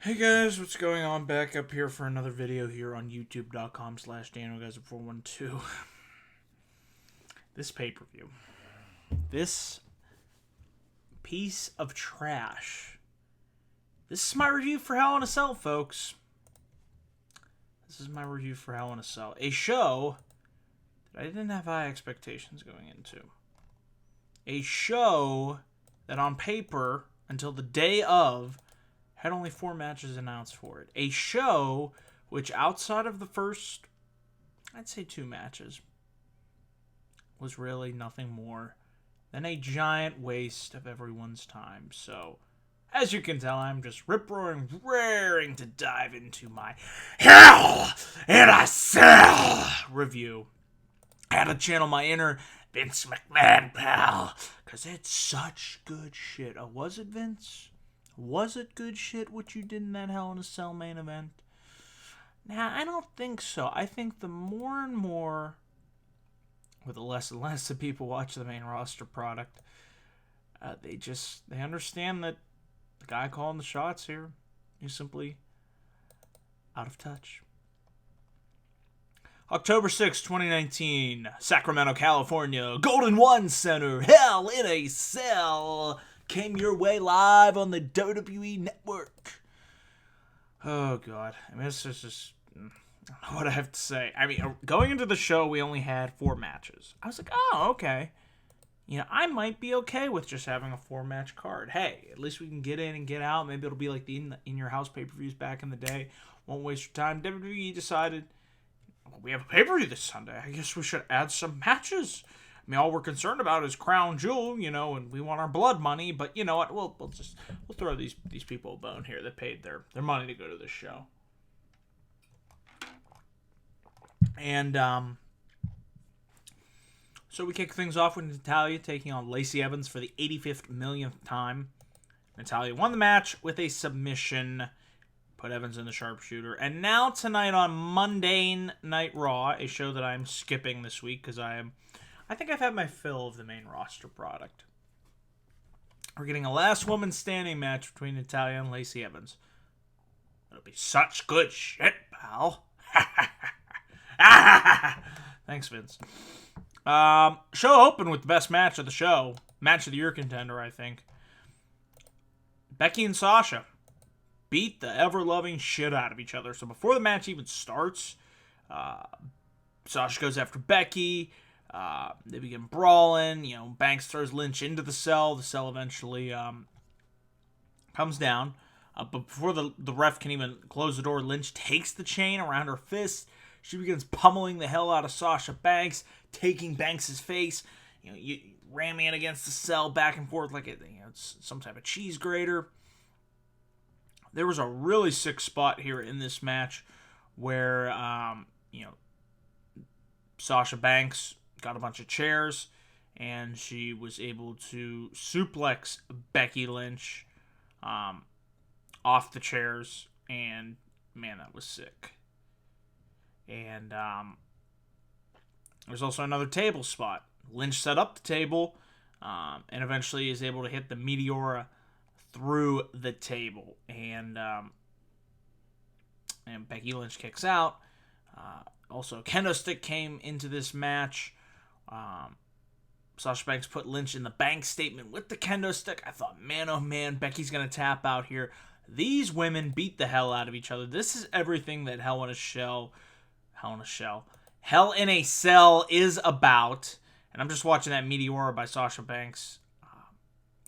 Hey guys, what's going on? Back up here for another video here on youtube.com/DanielGuys412. This pay-per-view. This piece of trash. This is my review for Hell in a Cell, folks. This is my review for Hell in a Cell. A show that I didn't have high expectations going into. A show that on paper, until the day of, had only 4 matches announced for it. A show which, outside of the first, I'd say 2 matches, was really nothing more than a giant waste of everyone's time. So, as you can tell, I'm just rip-roaring, raring to dive into my Hell in a Cell review. I had to channel my inner Vince McMahon pal, because it's such good shit. Oh, was it, Vince? Was it good shit what you did in that Hell in a Cell main event? Nah, I don't think so. I think the more and more, or the less and less the people watch the main roster product, they understand that the guy calling the shots here is simply out of touch. October 6, 2019, Sacramento, California, Golden One Center, Hell in a Cell came your way live on the WWE Network. Oh, God. I mean, this is just, I don't know what I have to say. I mean, going into the show, we only had 4 matches. I was like, oh, okay. You know, I might be okay with just having a 4-match card. Hey, at least we can get in and get out. Maybe it'll be like the in-your-house pay-per-views back in the day. Won't waste your time. WWE decided, well, we have a pay-per-view this Sunday. I guess we should add some matches. I mean, all we're concerned about is Crown Jewel, you know, and we want our blood money. But you know what? We'll throw these people a bone here that paid their money to go to this show. And so we kick things off with Natalya taking on Lacey Evans for the 85th millionth time. Natalya won the match with a submission, put Evans in the sharpshooter. And now tonight on Monday Night Raw, a show that I'm skipping this week because I think I've had my fill of the main roster product. We're getting a last woman standing match between Natalya and Lacey Evans. It'll be such good shit, pal. Thanks, Vince. Show opened with the best match of the show. Match of the year contender, I think. Becky and Sasha beat the ever-loving shit out of each other. So before the match even starts, Sasha goes after Becky. They begin brawling. You know, Banks throws Lynch into the cell. The cell eventually comes down. But before the ref can even close the door, Lynch takes the chain around her fist. She begins pummeling the hell out of Sasha Banks, taking Banks' face, ramming it against the cell back and forth like it's some type of cheese grater. There was a really sick spot here in this match where, Sasha Banks got a bunch of chairs, and she was able to suplex Becky Lynch off the chairs, and man, that was sick. And there's also another table spot. Lynch set up the table, and eventually is able to hit the Meteora through the table, and Becky Lynch kicks out. Also, a kendo stick came into this match. Sasha Banks put Lynch in the bank statement with the kendo stick. I thought, man, oh man, Becky's going to tap out here. These women beat the hell out of each other. This is everything that Hell in a Cell is about. And I'm just watching that Meteora by Sasha Banks,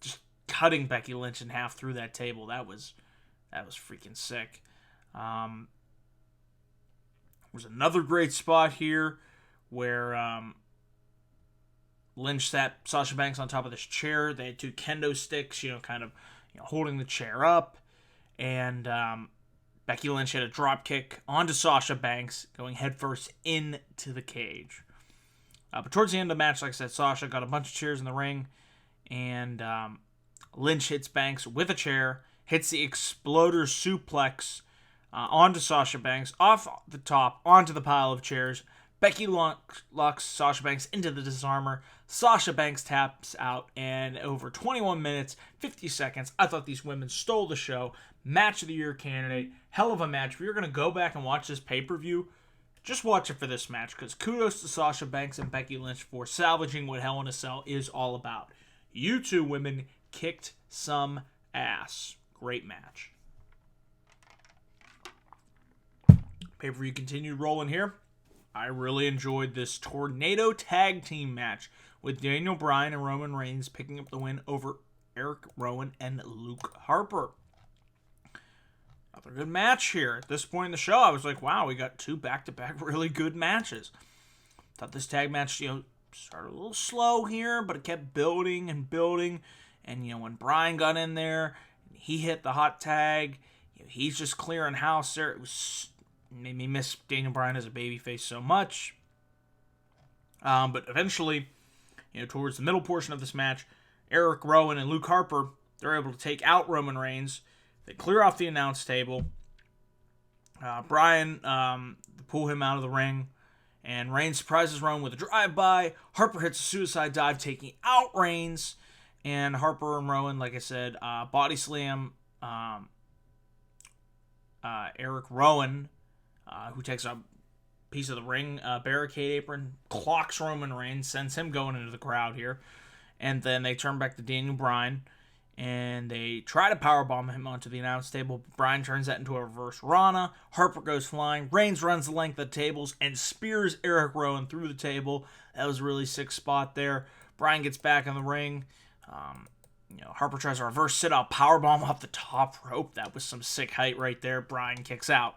just cutting Becky Lynch in half through that table. That was freaking sick. There's another great spot here where Lynch sat Sasha Banks on top of this chair. They had 2 kendo sticks, holding the chair up. And Becky Lynch had a drop kick onto Sasha Banks, going headfirst into the cage. But towards the end of the match, like I said, Sasha got a bunch of chairs in the ring, and Lynch hits Banks with a chair, hits the exploder suplex onto Sasha Banks, off the top, onto the pile of chairs. Becky locks Sasha Banks into the disarmor. Sasha Banks taps out, and over 21 minutes, 50 seconds, I thought these women stole the show. Match of the year candidate. Hell of a match. If you're going to go back and watch this pay-per-view, just watch it for this match, because kudos to Sasha Banks and Becky Lynch for salvaging what Hell in a Cell is all about. You two women kicked some ass. Great match. Pay-per-view continued rolling here. I really enjoyed this Tornado Tag Team match with Daniel Bryan and Roman Reigns picking up the win over Erick Rowan and Luke Harper. Another good match here. At this point in the show, I was like, wow, we got two back-to-back really good matches. Thought this tag match, started a little slow here, but it kept building and building. And, when Bryan got in there, he hit the hot tag. He's just clearing house there. It made me miss Daniel Bryan as a babyface so much. But eventually, towards the middle portion of this match, Erick Rowan and Luke Harper, they're able to take out Roman Reigns. They clear off the announce table. Bryan pull him out of the ring. And Reigns surprises Rowan with a drive-by. Harper hits a suicide dive, taking out Reigns. And Harper and Rowan, like I said, body slam Erick Rowan, who takes a piece of the ring barricade apron, clocks Roman Reigns, sends him going into the crowd here. And then they turn back to Daniel Bryan, and they try to powerbomb him onto the announce table. Bryan turns that into a reverse Rana. Harper goes flying. Reigns runs the length of the tables and spears Erick Rowan through the table. That was a really sick spot there. Bryan gets back in the ring. Harper tries a reverse sit-out powerbomb off the top rope. That was some sick height right there. Bryan kicks out.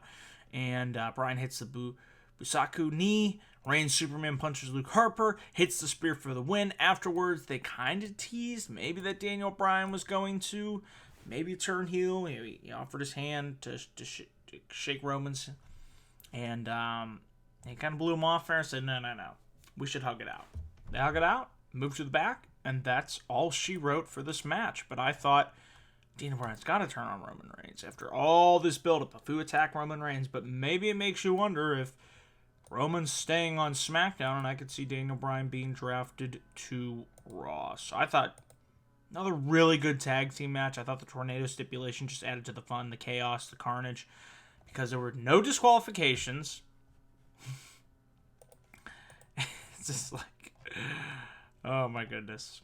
And Bryan hits the Busaku knee. Reigns Superman punches Luke Harper. Hits the spear for the win. Afterwards, they kind of teased maybe that Daniel Bryan was going to maybe turn heel. He offered his hand to shake Roman's. And he kind of blew him off there and said, no. We should hug it out. They hug it out, move to the back, and that's all she wrote for this match. But I thought, Daniel Bryan's got to turn on Roman Reigns after all this build-up. A few attack Roman Reigns, but maybe it makes you wonder if Roman's staying on SmackDown, and I could see Daniel Bryan being drafted to Raw. So I thought another really good tag team match. I thought the Tornado stipulation just added to the fun, the chaos, the carnage, because there were no disqualifications. It's just like, oh my goodness.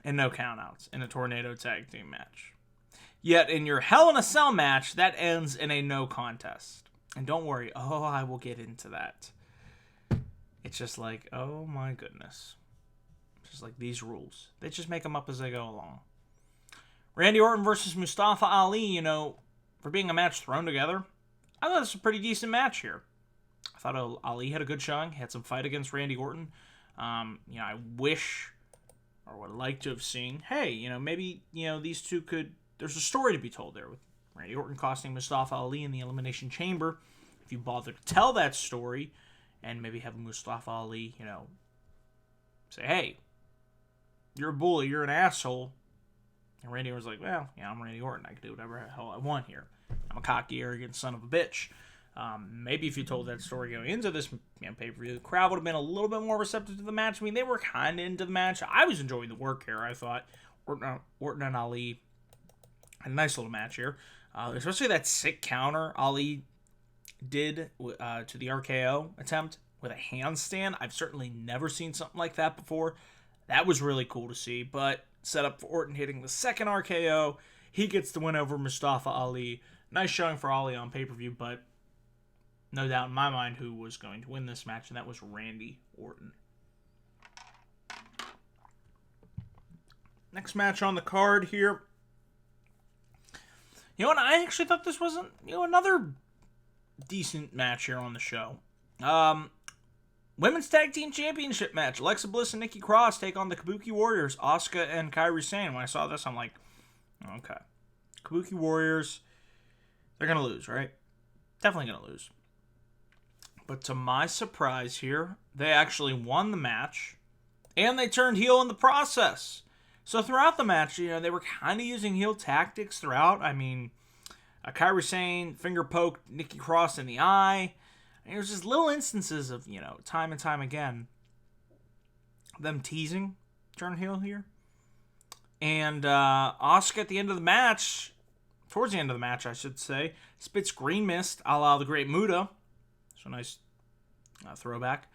And no countouts in a Tornado tag team match. Yet in your Hell in a Cell match, that ends in a no contest. And don't worry, I will get into that. It's just like, oh my goodness. Just like these rules. They just make them up as they go along. Randy Orton versus Mustafa Ali, for being a match thrown together, I thought it was a pretty decent match here. I thought Ali had a good showing. He had some fight against Randy Orton. I wish, or would like to have seen, hey, maybe, these two could, there's a story to be told there with Randy Orton costing Mustafa Ali in the Elimination Chamber. If you bother to tell that story and maybe have Mustafa Ali, say, hey, you're a bully, you're an asshole. And Randy Orton's like, well, I'm Randy Orton. I can do whatever the hell I want here. I'm a cocky, arrogant son of a bitch. Maybe if you told that story going into this pay-per-view, the crowd would have been a little bit more receptive to the match. I mean, they were kind of into the match. I was enjoying the work here, I thought. Orton and Ali had a nice little match here. Especially that sick counter Ali did to the RKO attempt with a handstand. I've certainly never seen something like that before. That was really cool to see, but set up for Orton hitting the second RKO. He gets the win over Mustafa Ali. Nice showing for Ali on pay-per-view, but no doubt in my mind who was going to win this match, and that was Randy Orton. Next match on the card here. And I actually thought this wasn't, another decent match here on the show. Women's Tag Team Championship match. Alexa Bliss and Nikki Cross take on the Kabuki Warriors, Asuka and Kairi Sane. When I saw this, I'm like, okay. Kabuki Warriors, they're going to lose, right? Definitely going to lose. But to my surprise here, they actually won the match, and they turned heel in the process. So throughout the match, they were kind of using heel tactics throughout. I mean, Kairi Sane finger poked Nikki Cross in the eye. And there's just little instances of, you know, time and time again, them teasing turn heel here. And Asuka at the end of the match, towards the end of the match, I should say, spits green mist a la the Great Muta. So nice throwback.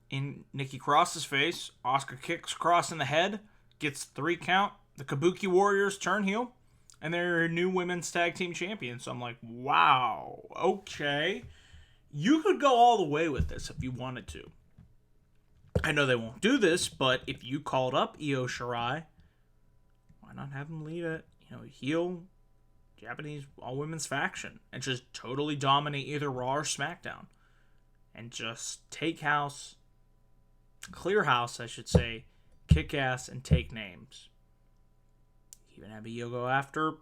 In Nikki Cross's face, Asuka kicks Cross in the head, gets 3 count. The Kabuki Warriors turn heel, and they're new women's tag team champions. So I'm like, wow, okay. You could go all the way with this if you wanted to. I know they won't do this, but if you called up Io Shirai, why not have them lead a, you know, heel Japanese all-women's faction and just totally dominate either Raw or SmackDown and just take house, clear house, I should say, kick ass and take names. Even have Io go after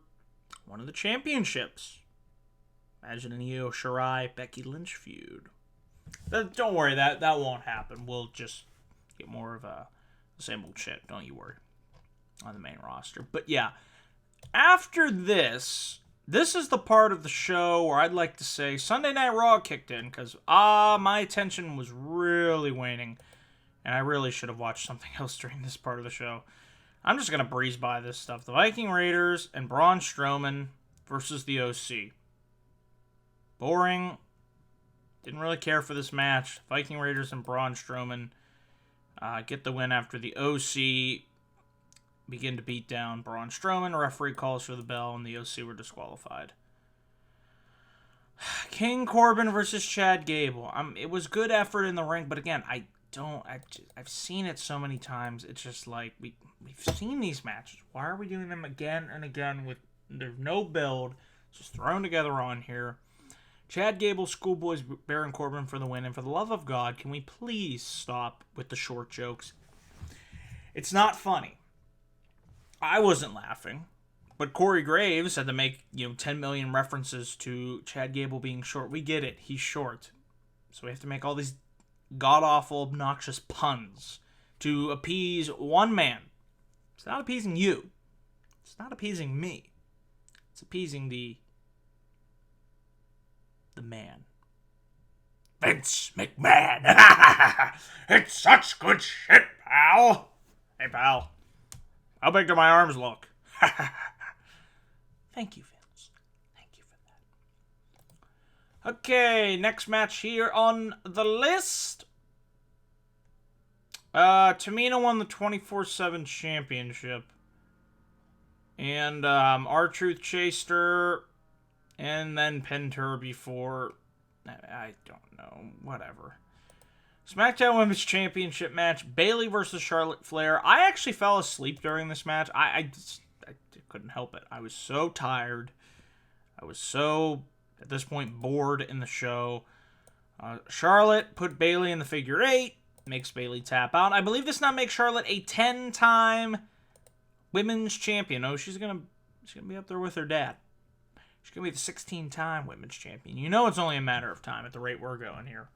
one of the championships. Imagine an Io Shirai Becky Lynch feud. Don't worry, that won't happen. We'll just get more of the same old shit. Don't you worry. On the main roster. But yeah, after this is the part of the show where I'd like to say Sunday Night Raw kicked in, because my attention was really waning, and I really should have watched something else during this part of the show. I'm just going to breeze by this stuff. The Viking Raiders and Braun Strowman versus the OC. Boring. Didn't really care for this match. Viking Raiders and Braun Strowman get the win after the OC begin to beat down Braun Strowman. A referee calls for the bell, and the OC were disqualified. King Corbin versus Chad Gable. It was good effort in the ring, but again, I've seen it so many times. It's just like we've seen these matches. Why are we doing them again and again with there's no build? It's just thrown together on here. Chad Gable, Schoolboys, Baron Corbin for the win. And for the love of God, can we please stop with the short jokes? It's not funny. I wasn't laughing, but Corey Graves had to make 10 million references to Chad Gable being short. We get it. He's short. So we have to make all these god-awful, obnoxious puns to appease one man. It's not appeasing you. It's not appeasing me. It's appeasing the man. Vince McMahon. It's such good shit, pal. Hey, pal. How big do my arms look? Thank you, Vince. Thank you for that. Okay, next match here on the list. Tamina won the 24/7 championship. And R-Truth chased her and then pinned her before... I don't know. Whatever. SmackDown Women's Championship match. Bayley versus Charlotte Flair. I actually fell asleep during this match. I couldn't help it. I was so tired. I was so, at this point, bored in the show. Charlotte put Bayley in the figure 8. Makes Bayley tap out. I believe this now makes Charlotte a 10-time women's champion. Oh, she's gonna be up there with her dad. She's gonna be the 16-time women's champion. You know it's only a matter of time at the rate we're going here.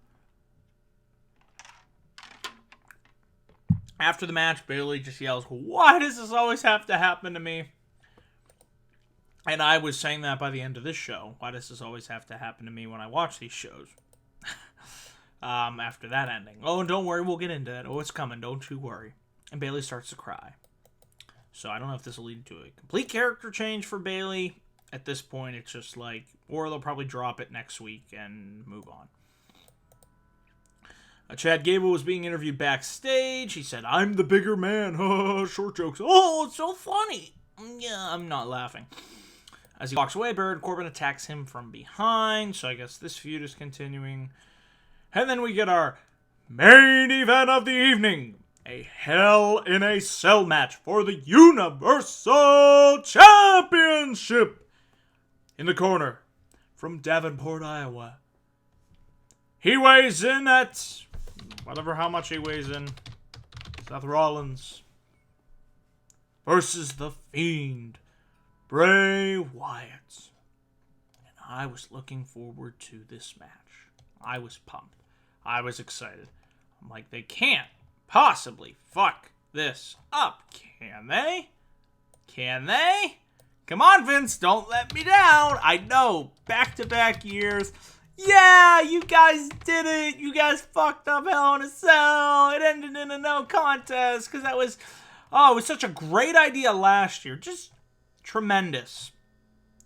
After the match, Bayley just yells, "Why does this always have to happen to me?" And I was saying that by the end of this show. Why does this always have to happen to me when I watch these shows? After that ending. Oh, don't worry, we'll get into that. Oh, it's coming, don't you worry. And Bayley starts to cry. So I don't know if this will lead to a complete character change for Bayley. At this point, it's just like, or they'll probably drop it next week and move on. Chad Gable was being interviewed backstage. He said, "I'm the bigger man." Short jokes. Oh, it's so funny. Yeah, I'm not laughing. As he walks away, Baron Corbin attacks him from behind. So I guess this feud is continuing. And then we get our main event of the evening. A Hell in a Cell match for the Universal Championship. In the corner, from Davenport, Iowa. He weighs in at... whatever how much he weighs in. Seth Rollins versus the Fiend, Bray Wyatt. And I was looking forward to this match. I was pumped. I was excited. I'm like, they can't possibly fuck this up, can they? Can they? Come on, Vince, don't let me down. I know, back-to-back years. Yeah, you guys did it. You guys fucked up Hell in a Cell. It ended in a no contest because that was, it was such a great idea last year. Just tremendous.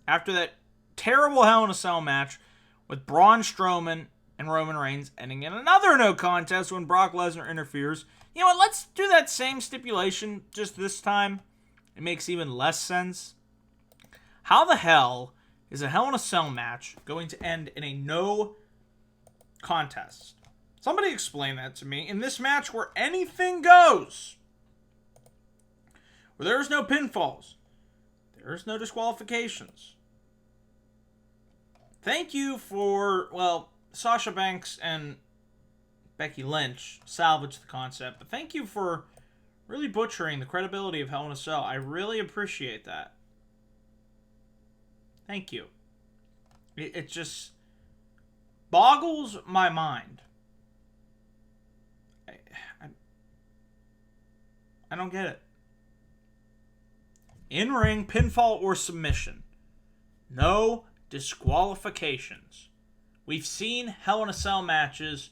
After that terrible Hell in a Cell match with Braun Strowman and Roman Reigns ending in another no contest when Brock Lesnar interferes. You know what? Let's do that same stipulation just this time. It makes even less sense. How the hell is a Hell in a Cell match going to end in a no contest? Somebody explain that to me. In this match where anything goes, where there's no pinfalls, there's no disqualifications. Thank you for, well, Sasha Banks and Becky Lynch salvaged the concept, but thank you for really butchering the credibility of Hell in a Cell. I really appreciate that. Thank you. It just boggles my mind. I don't get it. In-ring, pinfall, or submission. No disqualifications. We've seen Hell in a Cell matches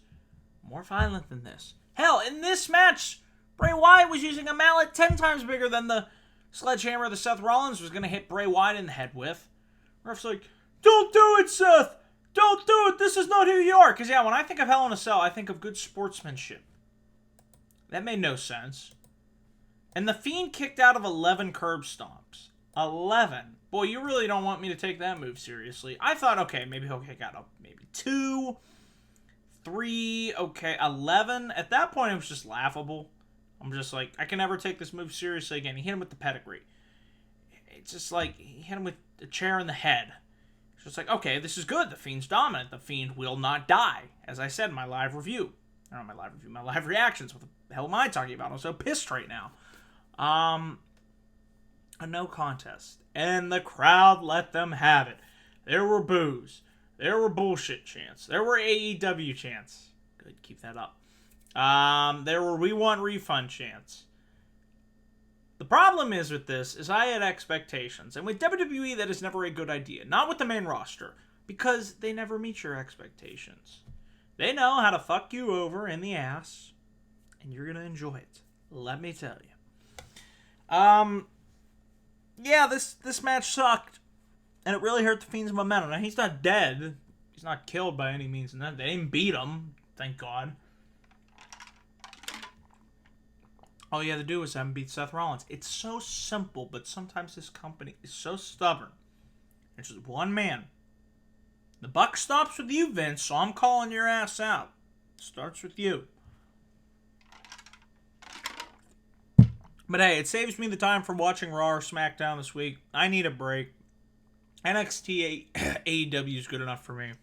more violent than this. Hell, in this match, Bray Wyatt was using a mallet 10 times bigger than the sledgehammer that Seth Rollins was going to hit Bray Wyatt in the head with. Ref's like, don't do it, Seth! Don't do it! This is not who you are! Because, yeah, when I think of Hell in a Cell, I think of good sportsmanship. That made no sense. And the Fiend kicked out of 11 curb stomps. 11. Boy, you really don't want me to take that move seriously. I thought, okay, maybe he'll kick out maybe 2, 3, okay, 11. At that point, it was just laughable. I'm just like, I can never take this move seriously again. He hit him with the pedigree. It's just like, he hit him with a chair in the head. It's just like, okay, this is good. The Fiend's dominant. The Fiend will not die. As I said in my live review. Or not my live review, my live reactions. What the hell am I talking about? I'm so pissed right now. A no contest. And the crowd let them have it. There were boos. There were bullshit chants. There were AEW chants. Good, keep that up. There were we want refund chants. The problem is with this is I had expectations. And with WWE, that is never a good idea. Not with the main roster. Because they never meet your expectations. They know how to fuck you over in the ass. And you're going to enjoy it. Let me tell you. Yeah, this match sucked. And it really hurt the Fiend's momentum. Now, he's not dead. He's not killed by any means. And they didn't beat him. Thank God. All you had to do was have him beat Seth Rollins. It's so simple, but sometimes this company is so stubborn. It's just one man. The buck stops with you, Vince, so I'm calling your ass out. It starts with you. But hey, it saves me the time from watching Raw or SmackDown this week. I need a break. NXT AEW is good enough for me. If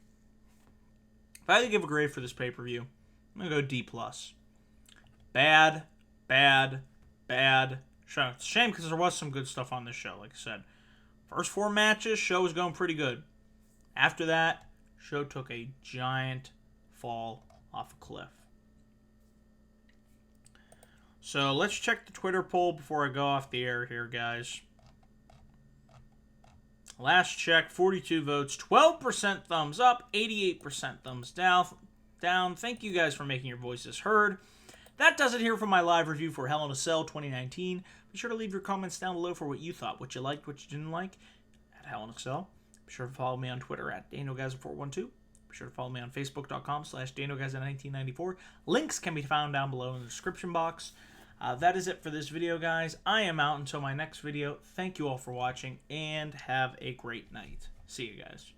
I had to give a grade for this pay-per-view, I'm going to go D+. Bad. Show. It's a shame because there was some good stuff on this show, like I said. First 4 matches, show was going pretty good. After that, show took a giant fall off a cliff. So let's check the Twitter poll before I go off the air here, guys. Last check, 42 votes, 12% thumbs up, 88% thumbs down. Thank you guys for making your voices heard. That does it here for my live review for Hell in a Cell 2019. Be sure to leave your comments down below for what you thought, what you liked, what you didn't like at Hell in a Cell. Be sure to follow me on Twitter at DanoGuys412. Be sure to follow me on Facebook.com/DanoGuys1994. Links can be found down below in the description box. That is it for this video, guys. I am out until my next video. Thank you all for watching, and have a great night. See you guys.